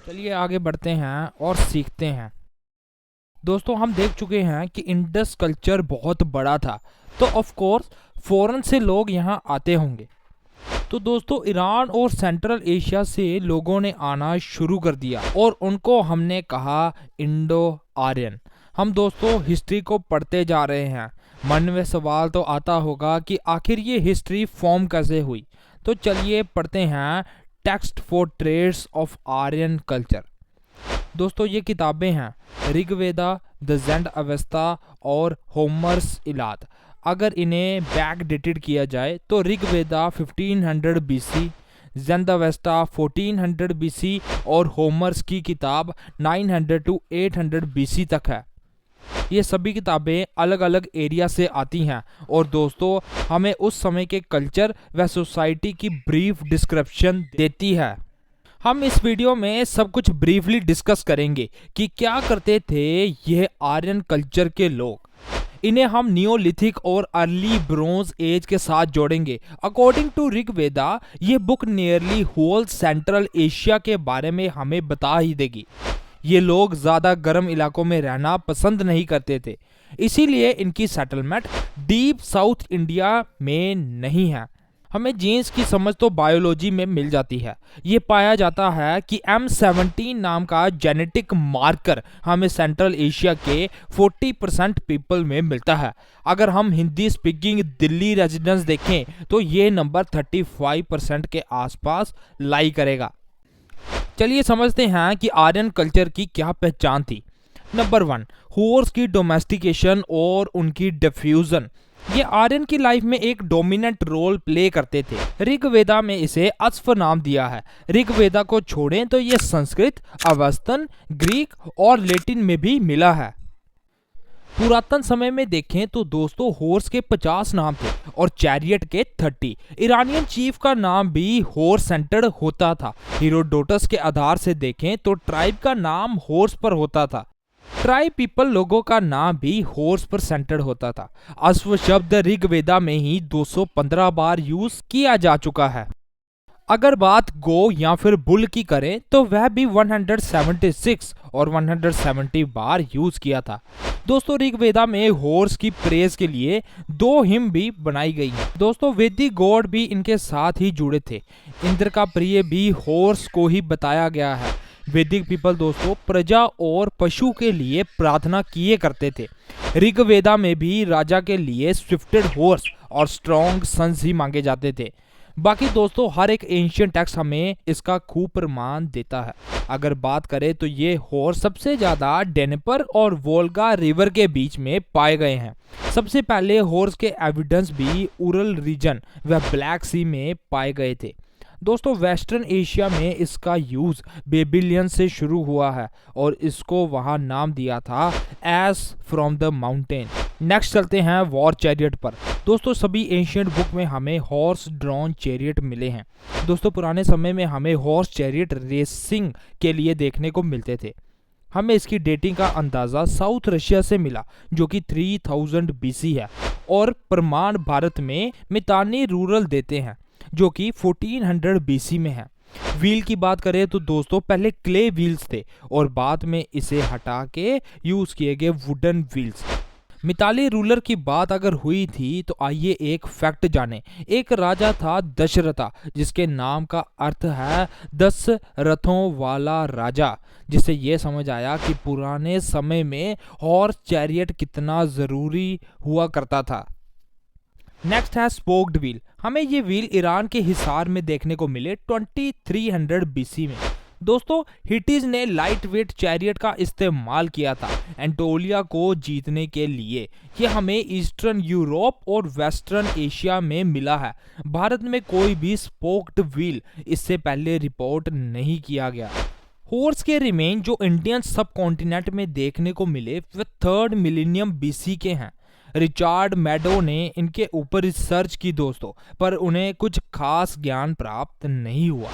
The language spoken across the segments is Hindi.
चलिए आगे बढ़ते हैं और सीखते हैं। दोस्तों हम देख चुके हैं कि इंडस कल्चर बहुत बड़ा था, तो ऑफ कोर्स फॉरेन से लोग यहाँ आते होंगे। तो दोस्तों ईरान और सेंट्रल एशिया से लोगों ने आना शुरू कर दिया और उनको हमने कहा इंडो आर्यन। हम दोस्तों हिस्ट्री को पढ़ते जा रहे हैं। मन में सवाल तो आता होगा कि आखिर ये हिस्ट्री फॉर्म कैसे हुई। तो चलिए पढ़ते हैं text for trades of Aryan culture. दोस्तों ये किताबें हैं ऋग्वेदा, द ज़ेंड अवेस्ता और होमर्स इलाद। अगर इन्हें बैक डेटेड किया जाए तो ऋग्वेदा 1500 बीसी, ज़ेंड अवेस्ता 1400 बीसी और होमर्स की किताब 900 टू 800 बीसी तक है। ये सभी किताबें अलग अलग एरिया से आती हैं और दोस्तों हमें उस समय के कल्चर व सोसाइटी की ब्रीफ डिस्क्रिप्शन देती है। हम इस वीडियो में सब कुछ ब्रीफली डिस्कस करेंगे कि क्या करते थे यह आर्यन कल्चर के लोग। इन्हें हम नियोलिथिक और अर्ली ब्रोंज एज के साथ जोड़ेंगे। अकॉर्डिंग टू ऋग्वेदा ये book nearly whole central Asia के बारे में हमें बता ही देगी। ये लोग ज़्यादा गर्म इलाकों में रहना पसंद नहीं करते थे, इसीलिए इनकी सेटलमेंट डीप साउथ इंडिया में नहीं है। हमें जीन्स की समझ तो बायोलॉजी में मिल जाती है। ये पाया जाता है कि M17 नाम का जेनेटिक मार्कर हमें सेंट्रल एशिया के 40% पीपल में मिलता है। अगर हम हिंदी स्पीकिंग दिल्ली रेजिडेंट्स देखें तो ये नंबर 35% के आसपास लाई करेगा। चलिए समझते हैं कि आर्यन कल्चर की क्या पहचान थी। नंबर 1, हॉर्स की डोमेस्टिकेशन और उनकी डिफ्यूजन। ये आर्यन की लाइफ में एक डोमिनेंट रोल प्ले करते थे। ऋग्वेदा में इसे अश्व नाम दिया है। ऋग्वेदा को छोड़ें तो ये संस्कृत, अवस्तन, ग्रीक और लैटिन में भी मिला है। पुरातन समय में देखें तो दोस्तों हॉर्स के 50 नाम थे और चैरियट के 30। ईरानियन चीफ का नाम भी हॉर्स सेंटर्ड होता था। हेरोडोटस के आधार से देखें तो ट्राइब का नाम हॉर्स पर होता था। ट्राइब पीपल लोगों का नाम भी हॉर्स पर सेंटर्ड होता था। अश्व शब्द ऋग्वेदा में ही 215 बार यूज किया जा चुका है। अगर बात गो या फिर बुल की करें तो वह भी 176 और 170 बार यूज किया था। दोस्तों ऋग्वेदा में हॉर्स की प्रेज के लिए 2 हिम भी बनाई गई हैं। दोस्तों वैदिक गॉड भी इनके साथ ही जुड़े थे। इंद्र का प्रिय भी हॉर्स को ही बताया गया है। वैदिक पीपल दोस्तों प्रजा और पशु के लिए प्रार्थना किए करते थे। ऋग्वेदा में भी राजा के लिए स्विफ्टेड हॉर्स और स्ट्रॉन्ग सन्स ही मांगे जाते थे। बाकी दोस्तों हर एक एंशियंट टेक्स्ट हमें इसका खूब प्रमाण देता है। अगर बात करें तो ये हॉर्स सबसे ज्यादा डेनेपर और वोल्गा रिवर के बीच में पाए गए हैं। सबसे पहले हॉर्स के एविडेंस भी उरल रीजन व ब्लैक सी में पाए गए थे। दोस्तों वेस्टर्न एशिया में इसका यूज बेबीलियन से शुरू हुआ है और इसको वहां नाम दिया था S from the mountain. Next चलते हैं वॉर चैरियट पर। दोस्तों सभी एंशियंट बुक में हमें हॉर्स ड्रॉन चैरियट मिले हैं। दोस्तों पुराने समय में हमें हॉर्स चैरियट रेसिंग के लिए देखने को मिलते थे। हमें इसकी डेटिंग का अंदाज़ा साउथ रशिया से मिला जो कि 3000 बीसी है और प्रमाण भारत में मितानी रूरल देते हैं जो कि 1400 बीसी में है। व्हील की बात करें तो दोस्तों पहले क्ले व्हील्स थे और बाद में इसे हटा के यूज किए गए वुडन व्हील्स। मिताली रूलर की बात अगर हुई थी तो आइए एक फैक्ट जाने। एक राजा था दशरथा जिसके नाम का अर्थ है 10 रथों वाला राजा, जिससे ये समझ आया कि पुराने समय में हॉर्स चैरियट कितना जरूरी हुआ करता था। नेक्स्ट है स्पोक्ड व्हील। हमें ये व्हील ईरान के हिसार में देखने को मिले 2300 बीसी में। दोस्तों हिटीज ने लाइट वेट चैरियट का इस्तेमाल किया था एंटोलिया को जीतने के लिए। ये हमें ईस्टर्न यूरोप और वेस्टर्न एशिया में मिला है। भारत में कोई भी स्पोक्ड व्हील इससे पहले रिपोर्ट नहीं किया गया। हॉर्स के रिमेन जो इंडियन सब कॉन्टिनेंट में देखने को मिले वे 3rd मिलेनियम बीसी के हैं। रिचार्ड मैडो ने इनके ऊपर रिसर्च की दोस्तों, पर उन्हें कुछ खास ज्ञान प्राप्त नहीं हुआ।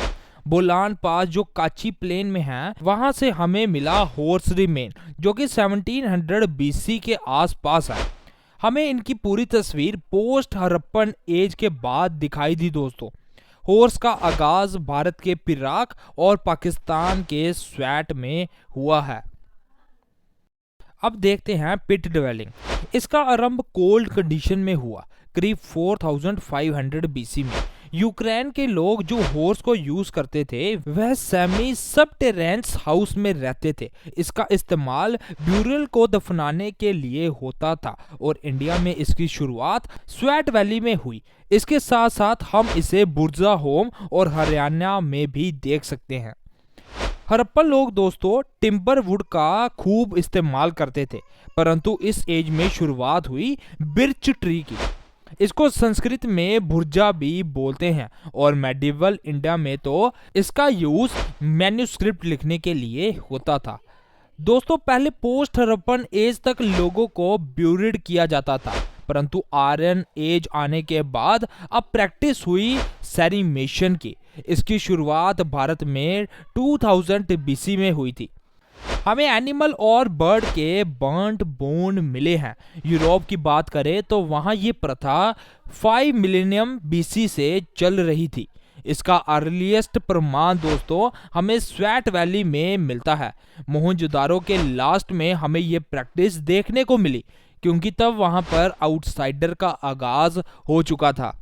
बोलान पास जो काची प्लेन में है वहां से हमें मिला हॉर्स रिमेन जो कि 1700 बीसी के आसपास है। हमें इनकी पूरी तस्वीर पोस्ट हड़प्पन एज के बाद दिखाई दी दोस्तों। हॉर्स का आगाज भारत के पिराक और पाकिस्तान के स्वैट में हुआ है। अब देखते हैं पिट ड्वेलिंग। इसका आरंभ कोल्ड कंडीशन में हुआ करीब 4500 बीसी में। यूक्रेन के लोग जो हॉर्स को यूज करते थे वह सेमी सबटेरेंस हाउस में रहते थे। इसका इस्तेमाल ब्यूरल को दफनाने के लिए होता था और इंडिया में इसकी शुरुआत स्वैट वैली में हुई। इसके साथ साथ हम इसे बुर्जा होम और हरियाणा में भी देख सकते हैं। हड़प्पन लोग दोस्तों टिम्बर वुड का खूब इस्तेमाल करते थे, परंतु इस एज में शुरुआत हुई बिर्च ट्री की। इसको संस्कृत में भुर्जा भी बोलते हैं और मेडिवल इंडिया में तो इसका यूज मैन्युस्क्रिप्ट लिखने के लिए होता था। दोस्तों पहले पोस्ट हड़प्पन एज तक लोगों को ब्यूरिड किया जाता था, परंतु आयरन एज आने के बाद अब प्रैक्टिस हुई सेरिमेशन की। इसकी शुरुआत भारत में 2000 बीसी में हुई थी। हमें एनिमल और बर्ड के बर्न्ड बोन मिले हैं। यूरोप की बात करें तो वहां ये प्रथा 5 मिलेनियम बीसी से चल रही थी। इसका अर्लीस्ट प्रमाण दोस्तों हमें स्वैट वैली में मिलता है। मोहनजोदारो के लास्ट में हमें ये प्रैक्टिस देखने को मिली, क्योंकि तब वहां पर आउटसाइडर का आगाज हो चुका था।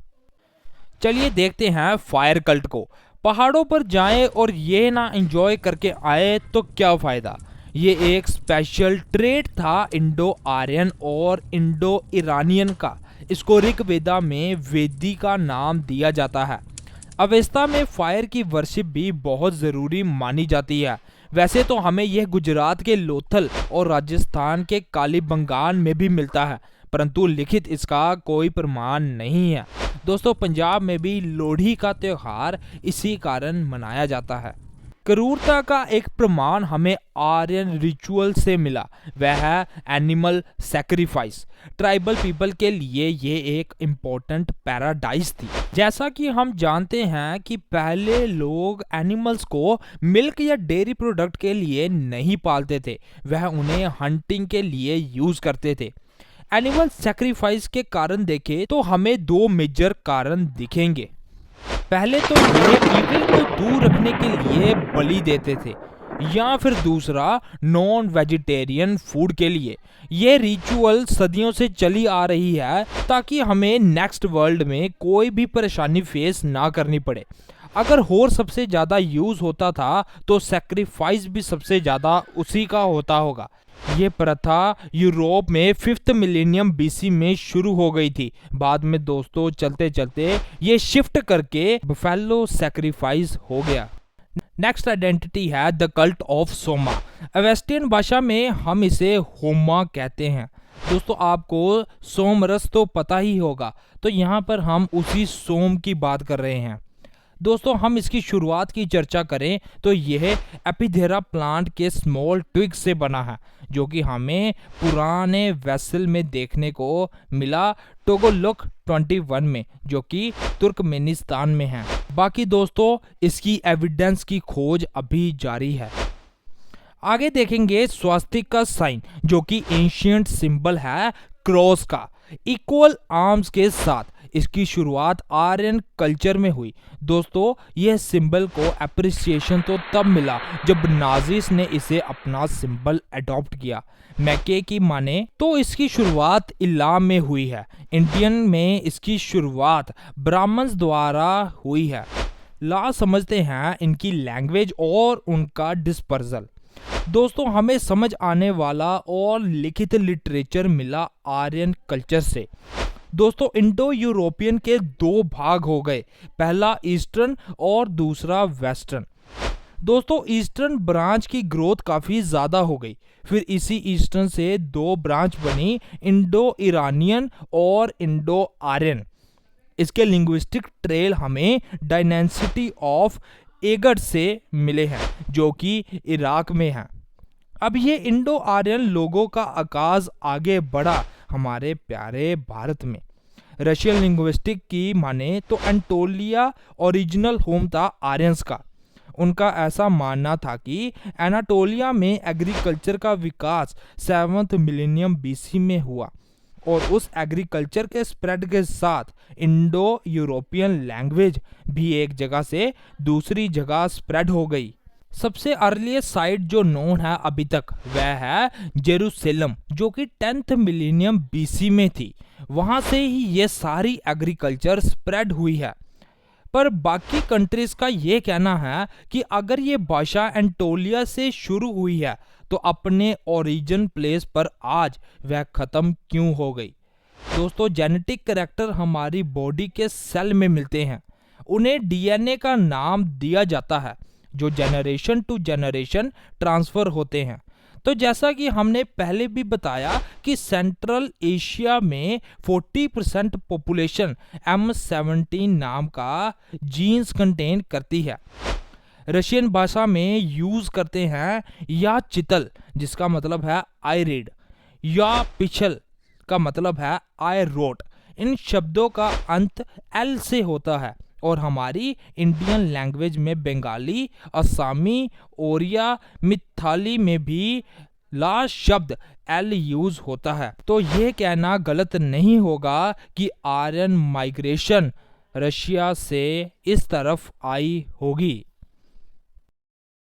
चलिए देखते हैं फायर कल्ट को। पहाड़ों पर जाएं और ये ना एंजॉय करके आए तो क्या फायदा। ये एक स्पेशल ट्रेड था इंडो आर्यन और इंडो ईरानियन का। इसको ऋग्वेदा में वेदी का नाम दिया जाता है। अवेस्ता में फायर की वर्शिप भी बहुत ज़रूरी मानी जाती है। वैसे तो हमें यह गुजरात के लोथल और राजस्थान के कालीबंगान में भी मिलता है, परंतु लिखित इसका कोई प्रमाण नहीं है। दोस्तों पंजाब में भी लोहड़ी का त्यौहार इसी कारण मनाया जाता है। क्रूरता का एक प्रमाण हमें आर्यन रिचुअल से मिला, वह है एनिमल सैक्रिफाइस। ट्राइबल पीपल के लिए ये एक इम्पोर्टेंट पैराडाइज थी। जैसा कि हम जानते हैं कि पहले लोग एनिमल्स को मिल्क या डेयरी प्रोडक्ट के लिए नहीं पालते थे, वह उन्हें हंटिंग के लिए यूज करते थे। एनिमल सैक्रिफाइस के कारण देखें तो हमें दो मेजर कारण दिखेंगे। पहले तो ये इविल को दूर रखने के लिए बलि देते थे, या फिर दूसरा नॉन वेजिटेरियन फूड के लिए। ये रिचुअल सदियों से चली आ रही है ताकि हमें नेक्स्ट वर्ल्ड में कोई भी परेशानी फेस ना करनी पड़े। अगर हॉर्स सबसे ज़्यादा यूज होता था तो सैक्रिफाइस भी सबसे ज़्यादा उसी का होता होगा। ये प्रथा यूरोप में 5th मिलेनियम बीसी में शुरू हो गई थी। बाद में दोस्तों चलते चलते ये शिफ्ट करके बफेलो सैक्रिफाइस हो गया। नेक्स्ट आइडेंटिटी है द कल्ट ऑफ सोमा। अवेस्टियन भाषा में हम इसे होमा कहते हैं। दोस्तों आपको सोमरस तो पता ही होगा, तो यहाँ पर हम उसी सोम की बात कर रहे हैं। दोस्तों हम इसकी शुरुआत की चर्चा करें तो यह एपिथेरा प्लांट के स्मॉल ट्विग से बना है, जो कि हमें पुराने वेसल में देखने को मिला टोगोलुक 21 में, जो कि तुर्कमेनिस्तान में है। बाकी दोस्तों इसकी एविडेंस की खोज अभी जारी है। आगे देखेंगे स्वास्तिक का साइन, जो कि एंशिएंट सिंबल है क्रॉस का इक्वल आर्म्स के साथ। इसकी शुरुआत आर्यन कल्चर में हुई। दोस्तों यह सिंबल को अप्रिसिएशन तो तब मिला जब नाजिस ने इसे अपना सिंबल अडॉप्ट किया। मैके की माने तो इसकी शुरुआत इलाम में हुई है। इंडियन में इसकी शुरुआत ब्राह्मण्स द्वारा हुई है। ला समझते हैं इनकी लैंग्वेज और उनका डिस्पर्सल। दोस्तों हमें समझ आने वाला और लिखित लिटरेचर मिला आर्यन कल्चर से। दोस्तों इंडो यूरोपियन के दो भाग हो गए, पहला ईस्टर्न और दूसरा वेस्टर्न। दोस्तों ईस्टर्न ब्रांच की ग्रोथ काफ़ी ज़्यादा हो गई, फिर इसी ईस्टर्न से दो ब्रांच बनी, इंडो ईरानियन और इंडो आर्यन। इसके लिंग्विस्टिक ट्रेल हमें डायनेसिटी ऑफ एगड से मिले हैं, जो कि इराक में है। अब ये इंडो आर्यन लोगों का आगाज आगे बढ़ा हमारे प्यारे भारत में। रशियन लिंग्विस्टिक की माने तो एंटोलिया ओरिजिनल होम था आर्यंस का। उनका ऐसा मानना था कि एनाटोलिया में एग्रीकल्चर का विकास 7th मिलेनियम बीसी में हुआ और उस एग्रीकल्चर के स्प्रेड के साथ इंडो यूरोपियन लैंग्वेज भी एक जगह से दूसरी जगह स्प्रेड हो गई। सबसे अर्लीस्ट साइट जो नोन है अभी तक वह है जेरूसलम, जो कि 10th मिलेनियम बीसी में थी। वहां से ही ये सारी एग्रीकल्चर स्प्रेड हुई है। पर बाकी कंट्रीज का ये कहना है कि अगर ये भाषा एंटोलिया से शुरू हुई है तो अपने ओरिजिन प्लेस पर आज वह खत्म क्यों हो गई। दोस्तों, जेनेटिक कैरेक्टर हमारी बॉडी के सेल में मिलते हैं, उन्हें डीएनए का नाम दिया जाता है, जो जनरेशन टू जनरेशन ट्रांसफर होते हैं। तो जैसा कि हमने पहले भी बताया कि सेंट्रल एशिया में 40% पॉपुलेशन M17 नाम का जीन्स कंटेन करती है। रशियन भाषा में यूज करते हैं या चितल, जिसका मतलब है आई रीड, या पिछल का मतलब है आई रोट। इन शब्दों का अंत एल से होता है और हमारी इंडियन लैंग्वेज में बंगाली, असमी, ओरिया, मिथाली में भी लास्ट शब्द एल यूज होता है। तो ये कहना गलत नहीं होगा कि आर्यन माइग्रेशन रशिया से इस तरफ आई होगी।